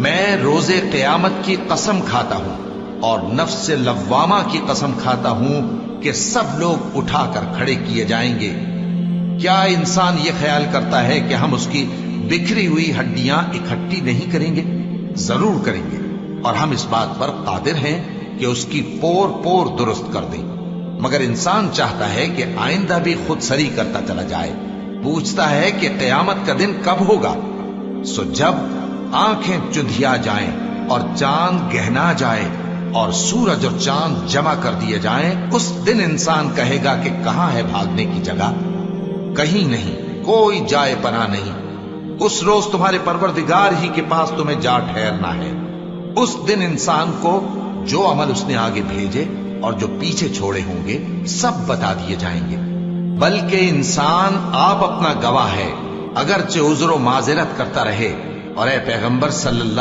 میں روز قیامت کی قسم کھاتا ہوں اور نفس لوامہ کی قسم کھاتا ہوں کہ سب لوگ اٹھا کر کھڑے کیے جائیں گے۔ کیا انسان یہ خیال کرتا ہے کہ ہم اس کی بکھری ہوئی ہڈیاں اکٹھی نہیں کریں گے؟ ضرور کریں گے، اور ہم اس بات پر قادر ہیں کہ اس کی پور پور درست کر دیں۔ مگر انسان چاہتا ہے کہ آئندہ بھی خود سری کرتا چلا جائے، پوچھتا ہے کہ قیامت کا دن کب ہوگا۔ سو جب آنکھیں چندھیا جائیں اور چاند گہنا جائے اور سورج اور چاند جمع کر دیے جائیں، اس دن انسان کہے گا کہ کہاں ہے بھاگنے کی جگہ؟ کہیں نہیں، کوئی جائے پناہ نہیں۔ اس روز تمہارے پروردگار ہی کے پاس تمہیں جا ٹھہرنا ہے۔ اس دن انسان کو جو عمل اس نے آگے بھیجے اور جو پیچھے چھوڑے ہوں گے سب بتا دیے جائیں گے۔ بلکہ انسان آپ اپنا گواہ ہے، اگرچہ عذر و معذرت کرتا رہے۔ اور اے پیغمبر صلی اللہ